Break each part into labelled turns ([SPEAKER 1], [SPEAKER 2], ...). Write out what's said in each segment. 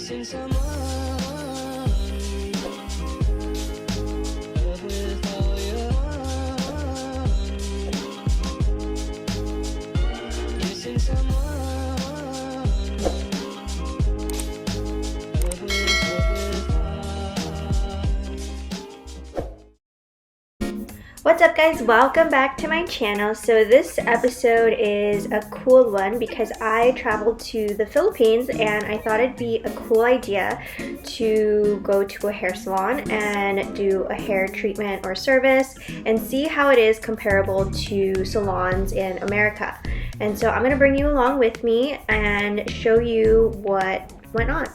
[SPEAKER 1] Missing someone, love with all your heart. Missing someone, love with heart.
[SPEAKER 2] What's up guys, welcome back to my channel. So this episode is a cool one because I traveled to the Philippines and I thought it'd be a cool idea to go to a hair salon and do a hair treatment or service and see how it is comparable to salons in America. And so I'm going to bring you along with me and show you what went on.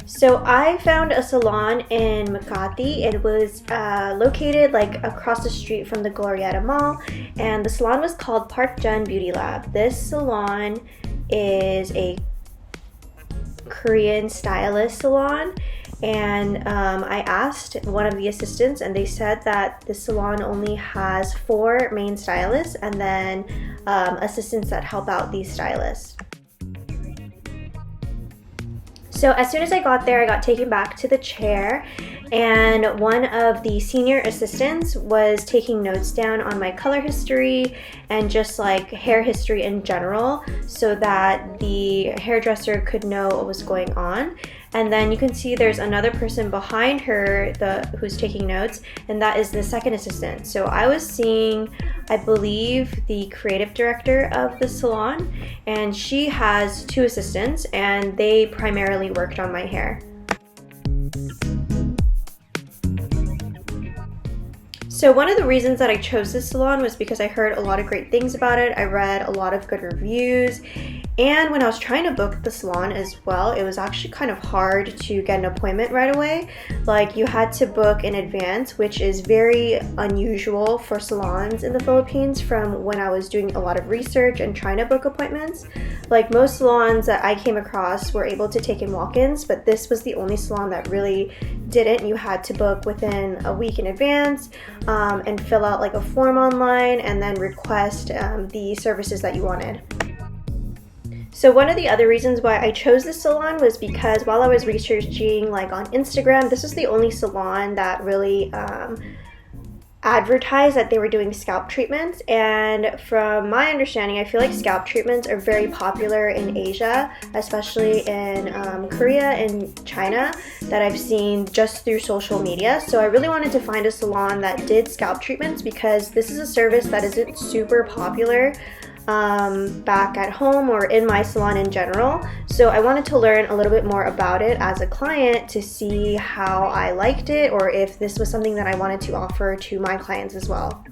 [SPEAKER 2] So I found a salon in Makati. It was located like across the street from the Glorietta Mall, and the salon was called Park Jun Beauty Lab. This salon is a Korean stylist salon, and I asked one of the assistants and they said that the salon only has 4 main stylists and then assistants that help out these stylists. So as soon as I got there, I got taken back to the chair, and one of the senior assistants was taking notes down on my color history and just like hair history in general so that the hairdresser could know what was going on. And then you can see there's another person behind her who's taking notes, and that is the second assistant. So I was seeing, I believe, the creative director of the salon, and she has 2 assistants and they primarily worked on my hair. So one of the reasons that I chose this salon was because I heard a lot of great things about it. I read a lot of good reviews, and when I was trying to book the salon as well, it was actually kind of hard to get an appointment right away. Like, you had to book in advance, which is very unusual for salons in the Philippines from when I was doing a lot of research and trying to book appointments. Like, most salons that I came across were able to take in walk-ins, but this was the only salon that really didn't. You had to book within a week in advance and fill out like a form online and then request the services that you wanted. So one of the other reasons why I chose this salon was because while I was researching like on Instagram, this was the only salon that really advertised that they were doing scalp treatments. And from my understanding, I feel like scalp treatments are very popular in Asia, especially in Korea and China, that I've seen just through social media. So I really wanted to find a salon that did scalp treatments because this is a service that isn't super popular back at home or in my salon in general. So I wanted to learn a little bit more about it as a client to see how I liked it or if this was something that I wanted to offer to my clients as well.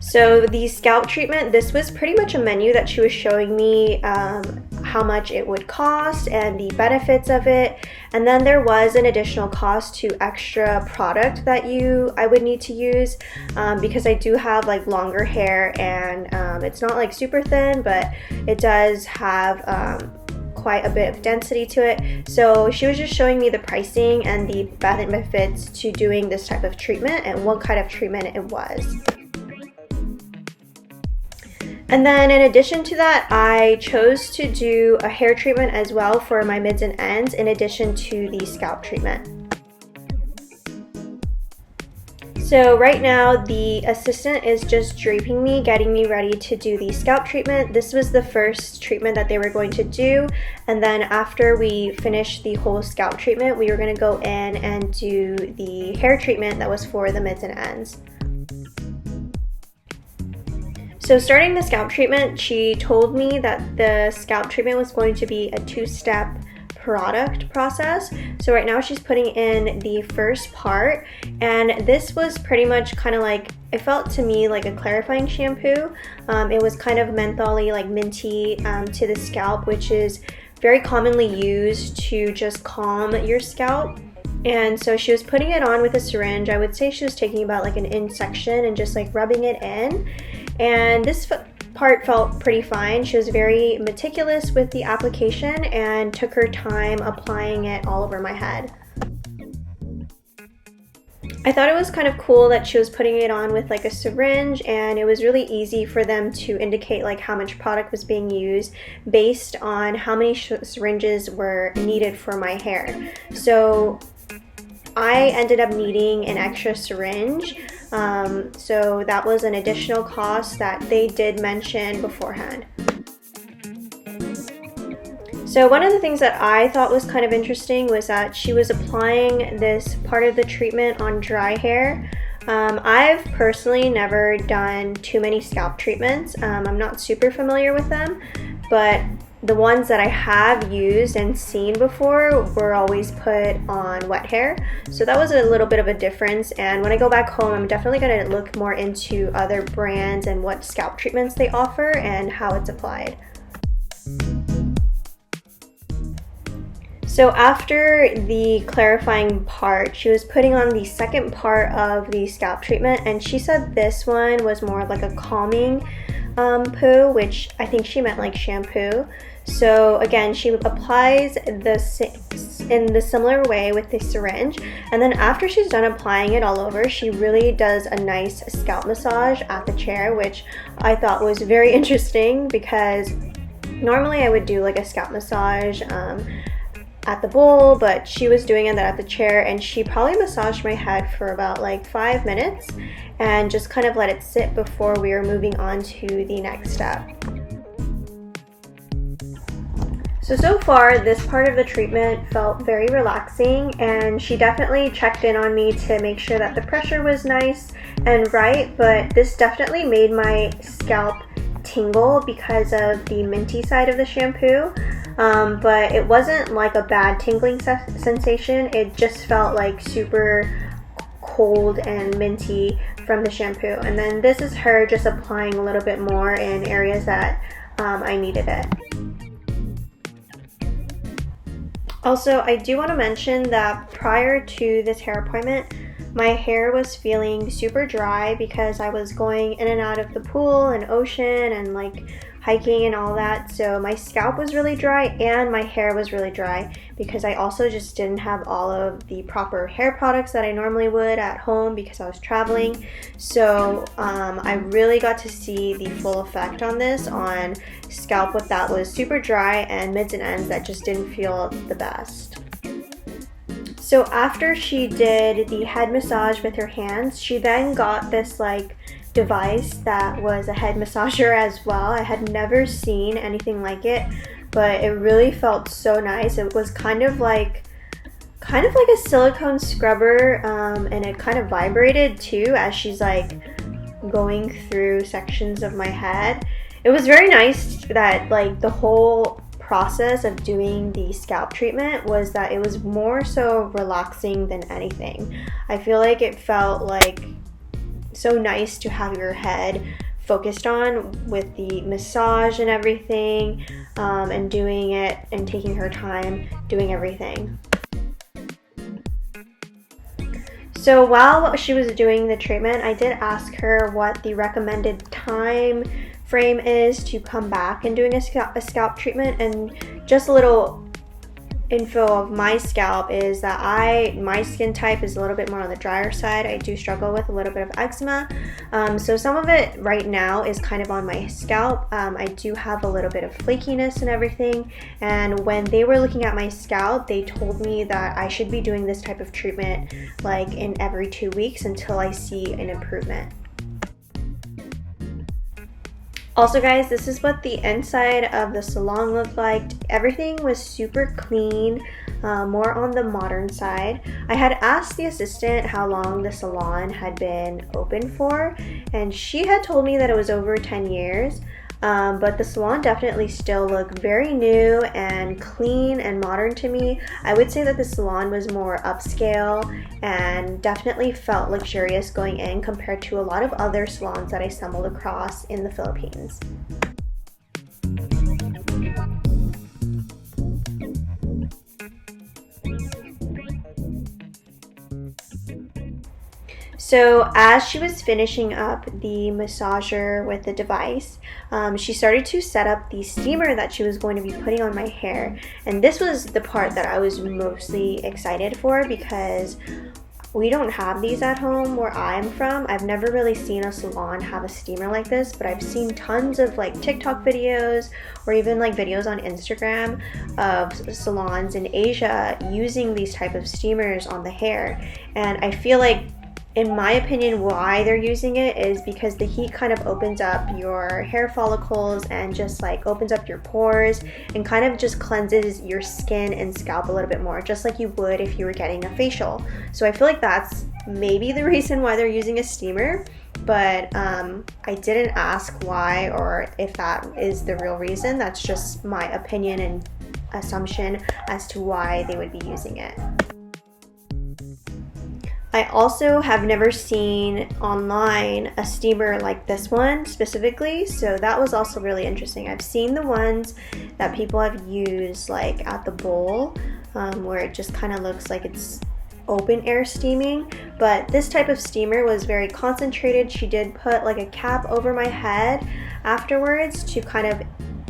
[SPEAKER 2] So the scalp treatment, this was pretty much a menu that she was showing me how much it would cost and the benefits of it. And then there was an additional cost to extra product that I would need to use because I do have like longer hair, and it's not like super thin, but it does have quite a bit of density to it. So she was just showing me the pricing and the benefits to doing this type of treatment and what kind of treatment it was. And then in addition to that, I chose to do a hair treatment as well for my mids and ends in addition to the scalp treatment. So right now the assistant is just draping me, getting me ready to do the scalp treatment. This was the first treatment that they were going to do, and then after we finished the whole scalp treatment, we were going to go in and do the hair treatment that was for the mids and ends. So starting the scalp treatment, she told me that the scalp treatment was going to be a 2-step product process. So right now she's putting in the first part, and this was pretty much kind of like, it felt to me like a clarifying shampoo. It was kind of mentholy, like minty to the scalp, which is very commonly used to just calm your scalp. And so she was putting it on with a syringe. I would say she was taking about like an inch section and just like rubbing it in. And this part felt pretty fine. She was very meticulous with the application and took her time applying it all over my head. I thought it was kind of cool that she was putting it on with like a syringe, and it was really easy for them to indicate like how much product was being used based on how many syringes were needed for my hair. So I ended up needing an extra syringe, so that was an additional cost that they did mention beforehand. So one of the things that I thought was kind of interesting was that she was applying this part of the treatment on dry hair. I've personally never done too many scalp treatments. I'm not super familiar with them, but the ones that I have used and seen before were always put on wet hair. So that was a little bit of a difference, and when I go back home, I'm definitely going to look more into other brands and what scalp treatments they offer and how it's applied. So after the clarifying part, she was putting on the second part of the scalp treatment, and she said this one was more like a calming poo, which I think she meant like shampoo. So again, she applies this in the similar way with the syringe, and then after she's done applying it all over, she really does a nice scalp massage at the chair, which I thought was very interesting because normally I would do like a scalp massage at the bowl, but she was doing it at the chair, and she probably massaged my head for about like 5 minutes and just kind of let it sit before we were moving on to the next step. So far this part of the treatment felt very relaxing, and she definitely checked in on me to make sure that the pressure was nice and right, but this definitely made my scalp tingle because of the minty side of the shampoo. But it wasn't like a bad tingling sensation. It just felt like super cold and minty from the shampoo. And then this is her just applying a little bit more in areas that I needed it. Also, I do want to mention that prior to this hair appointment, my hair was feeling super dry because I was going in and out of the pool and ocean and like hiking and all that. So my scalp was really dry and my hair was really dry because I also just didn't have all of the proper hair products that I normally would at home because I was traveling. So I really got to see the full effect on this on scalp that was super dry and mids and ends that just didn't feel the best. So after she did the head massage with her hands, she then got this like device that was a head massager as well. I had never seen anything like it, but it really felt so nice. It was kind of like a silicone scrubber, and it kind of vibrated too as she's like going through sections of my head. It was very nice that like the whole process of doing the scalp treatment was that it was more so relaxing than anything. I feel like it felt like so nice to have your head focused on with the massage and everything, and doing it and taking her time doing everything. So while she was doing the treatment, I did ask her what the recommended time frame is to come back and doing a scalp treatment, and just a little info of my scalp is that my skin type is a little bit more on the drier side. I do struggle with a little bit of eczema, so some of it right now is kind of on my scalp. I do have a little bit of flakiness and everything, and when they were looking at my scalp, they told me that I should be doing this type of treatment like in every 2 weeks until I see an improvement. Also guys, this is what the inside of the salon looked like. Everything was super clean, more on the modern side. I had asked the assistant how long the salon had been open for, and she had told me that it was over 10 years. But the salon definitely still looked very new and clean and modern to me. I would say that the salon was more upscale and definitely felt luxurious going in compared to a lot of other salons that I stumbled across in the Philippines. So as she was finishing up the massager with the device, she started to set up the steamer that she was going to be putting on my hair. And this was the part that I was mostly excited for because We don't have these at home where I'm from. I've never really seen a salon have a steamer like this, but I've seen tons of like TikTok videos or even like videos on Instagram of salons in Asia using these type of steamers on the hair. And I feel like, in my opinion, why they're using it is because the heat kind of opens up your hair follicles and just like opens up your pores and kind of just cleanses your skin and scalp a little bit more, just like you would if you were getting a facial. So I feel like that's maybe the reason why they're using a steamer, but I didn't ask why or if that is the real reason. That's just my opinion and assumption as to why they would be using it. I also have never seen online a steamer like this one specifically, so that was also really interesting. I've seen the ones that people have used like at the bowl, where it just kind of looks like it's open air steaming, but this type of steamer was very concentrated. She did put like a cap over my head afterwards to kind of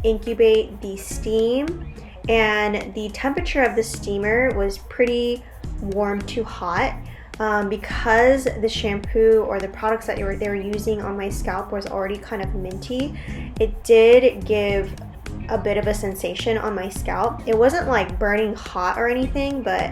[SPEAKER 2] incubate the steam, and the temperature of the steamer was pretty warm to hot. Because the shampoo or the products that they were using on my scalp was already kind of minty, it did give a bit of a sensation on my scalp. It wasn't like burning hot or anything, but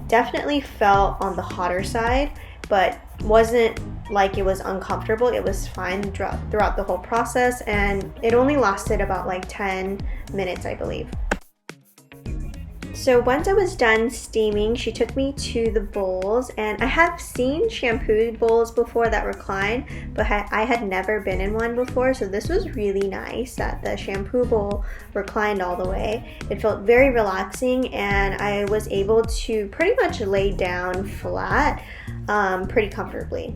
[SPEAKER 2] definitely felt on the hotter side, but wasn't like it was uncomfortable. It was fine throughout the whole process, and it only lasted about like 10 minutes, I believe. So once I was done steaming, she took me to the bowls, and I have seen shampoo bowls before that recline, but I had never been in one before, so this was really nice that the shampoo bowl reclined all the way. It felt very relaxing, and I was able to pretty much lay down flat pretty comfortably.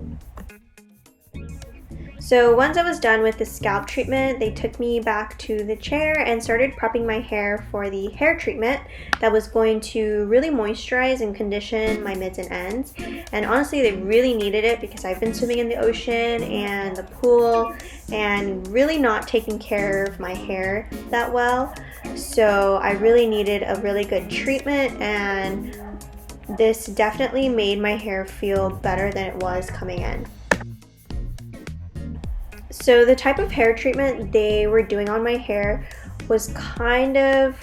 [SPEAKER 2] So once I was done with the scalp treatment, they took me back to the chair and started prepping my hair for the hair treatment that was going to really moisturize and condition my mids and ends. And honestly, they really needed it because I've been swimming in the ocean and the pool and really not taking care of my hair that well. So I really needed a really good treatment, and this definitely made my hair feel better than it was coming in. So the type of hair treatment they were doing on my hair was kind of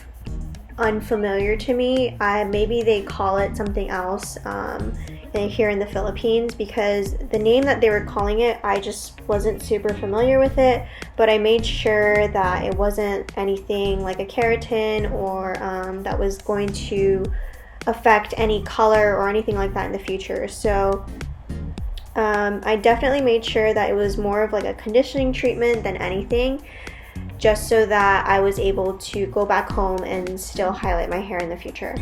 [SPEAKER 2] unfamiliar to me. Maybe they call it something else here in the Philippines, because the name that they were calling it, I just wasn't super familiar with it, but I made sure that it wasn't anything like a keratin or that was going to affect any color or anything like that in the future. So I definitely made sure that it was more of like a conditioning treatment than anything, just so that I was able to go back home and still highlight my hair in the future.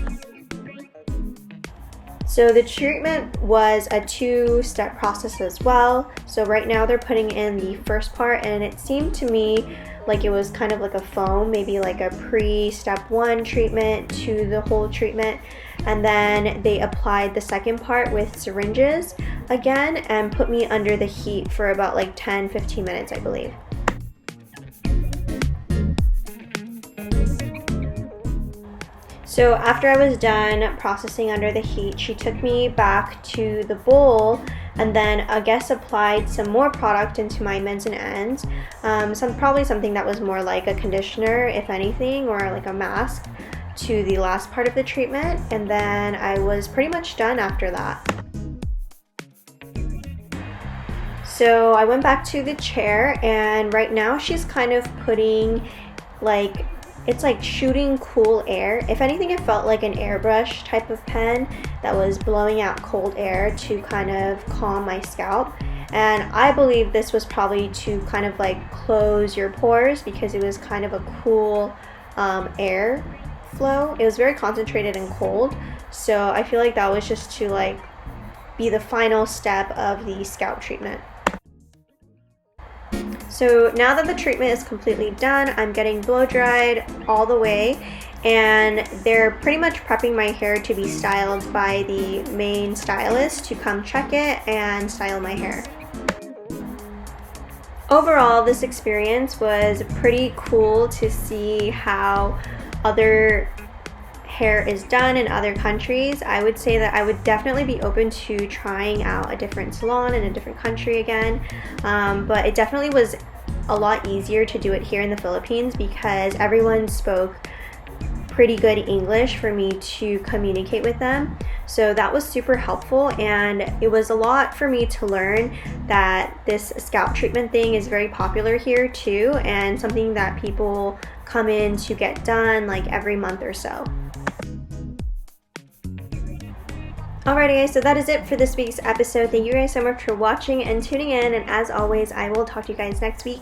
[SPEAKER 2] So the treatment was a two-step process as well. So right now they're putting in the first part, and it seemed to me like it was kind of like a foam, maybe like a pre-step 1 treatment to the whole treatment. And then they applied the second part with syringes again and put me under the heat for about like 10-15 minutes, I believe. So after I was done processing under the heat, she took me back to the bowl and then I guess applied some more product into my mids and ends. Probably something that was more like a conditioner, if anything, or like a mask to the last part of the treatment, and then I was pretty much done after that. So I went back to the chair, and right now she's kind of putting like, it's like shooting cool air. If anything, it felt like an airbrush type of pen that was blowing out cold air to kind of calm my scalp. And I believe this was probably to kind of like close your pores because it was kind of a cool air flow. It was very concentrated and cold, so I feel like that was just to like be the final step of the scalp treatment. So now that the treatment is completely done, I'm getting blow dried all the way, and they're pretty much prepping my hair to be styled by the main stylist to come check it and style my hair. Overall, this experience was pretty cool to see how other hair is done in other countries, I would say that I would definitely be open to trying out a different salon in a different country again. But it definitely was a lot easier to do it here in the Philippines because everyone spoke pretty good English for me to communicate with them. So that was super helpful, and it was a lot for me to learn that this scalp treatment thing is very popular here too, and something that people come in to get done like every month or so. Alrighty guys, so that is it for this week's episode. Thank you guys so much for watching and tuning in, and as always, I will talk to you guys next week.